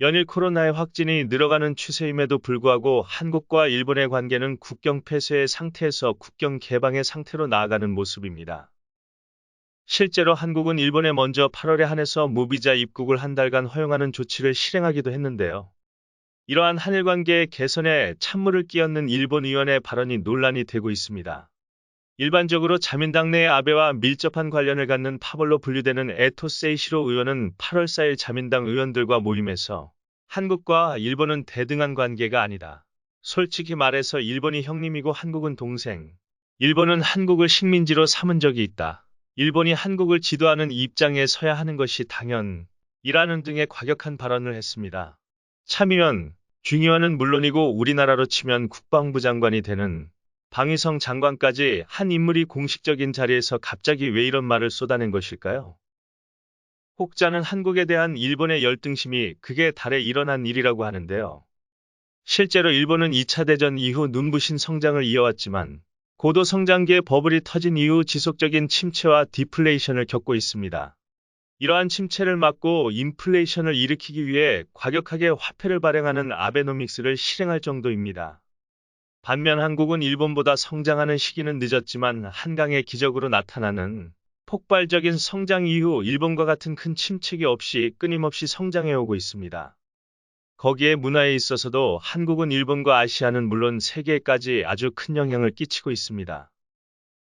연일 코로나의 확진이 늘어가는 추세임에도 불구하고 한국과 일본의 관계는 국경 폐쇄의 상태에서 국경 개방의 상태로 나아가는 모습입니다. 실제로 한국은 일본에 먼저 8월에 한해서 무비자 입국을 한 달간 허용하는 조치를 실행하기도 했는데요. 이러한 한일 관계의 개선에 찬물을 끼얹는 일본 의원의 발언이 논란이 되고 있습니다. 일반적으로 자민당 내 아베와 밀접한 관련을 갖는 파벌로 분류되는 에토 세이시로 의원은 8월 4일 자민당 의원들과 모임에서 한국과 일본은 대등한 관계가 아니다. 솔직히 말해서 일본이 형님이고 한국은 동생. 일본은 한국을 식민지로 삼은 적이 있다. 일본이 한국을 지도하는 입장에 서야 하는 것이 당연이라는 등의 과격한 발언을 했습니다. 참의원, 중의원은 물론이고 우리나라로 치면 국방부 장관이 되는 방위성 장관까지 한 인물이 공식적인 자리에서 갑자기 왜 이런 말을 쏟아낸 것일까요? 혹자는 한국에 대한 일본의 열등심이 극에 달해 일어난 일이라고 하는데요. 실제로 일본은 2차 대전 이후 눈부신 성장을 이어왔지만 고도 성장기의 버블이 터진 이후 지속적인 침체와 디플레이션을 겪고 있습니다. 이러한 침체를 막고 인플레이션을 일으키기 위해 과격하게 화폐를 발행하는 아베노믹스를 실행할 정도입니다. 반면 한국은 일본보다 성장하는 시기는 늦었지만 한강의 기적으로 나타나는 폭발적인 성장 이후 일본과 같은 큰 침체기 없이 끊임없이 성장해오고 있습니다. 거기에 문화에 있어서도 한국은 일본과 아시아는 물론 세계에까지 아주 큰 영향을 끼치고 있습니다.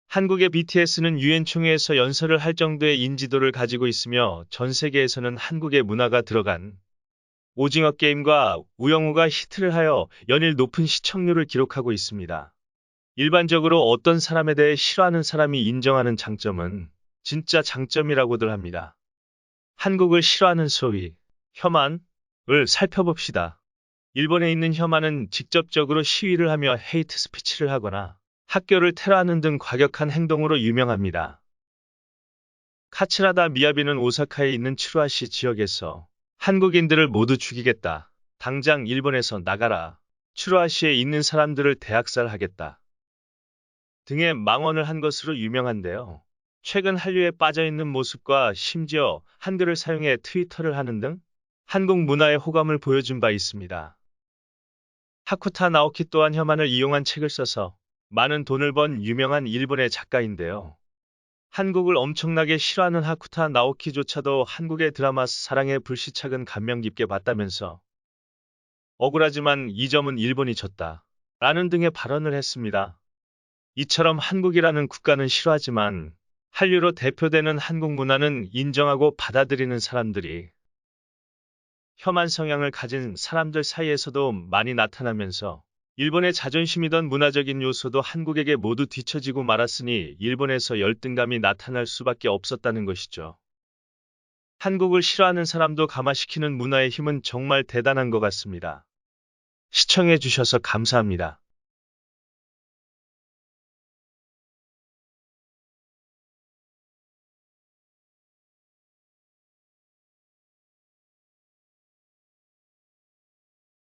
한국의 BTS는 유엔 총회에서 연설을 할 정도의 인지도를 가지고 있으며 전 세계에서는 한국의 문화가 들어간 오징어 게임과 우영우가 히트를 하여 연일 높은 시청률을 기록하고 있습니다. 일반적으로 어떤 사람에 대해 싫어하는 사람이 인정하는 장점은 진짜 장점이라고들 합니다. 한국을 싫어하는 소위 혐한을 살펴봅시다. 일본에 있는 혐한은 직접적으로 시위를 하며 헤이트 스피치를 하거나 학교를 테러하는 등 과격한 행동으로 유명합니다. 카츠라다 미야비는 오사카에 있는 츠루아시 지역에서 한국인들을 모두 죽이겠다. 당장 일본에서 나가라. 츠루아시에 있는 사람들을 대학살하겠다. 등의 망언을 한 것으로 유명한데요. 최근 한류에 빠져있는 모습과 심지어 한글을 사용해 트위터를 하는 등 한국 문화의 호감을 보여준 바 있습니다. 하쿠타 나오키 또한 혐한을 이용한 책을 써서 많은 돈을 번 유명한 일본의 작가인데요. 한국을 엄청나게 싫어하는 하쿠타 나오키조차도 한국의 드라마 사랑의 불시착은 감명 깊게 봤다면서 억울하지만 이 점은 일본이 졌다. 라는 등의 발언을 했습니다. 이처럼 한국이라는 국가는 싫어하지만 한류로 대표되는 한국 문화는 인정하고 받아들이는 사람들이 혐한 성향을 가진 사람들 사이에서도 많이 나타나면서 일본의 자존심이던 문화적인 요소도 한국에게 모두 뒤처지고 말았으니 일본에서 열등감이 나타날 수밖에 없었다는 것이죠. 한국을 싫어하는 사람도 감화시키는 문화의 힘은 정말 대단한 것 같습니다. 시청해 주셔서 감사합니다.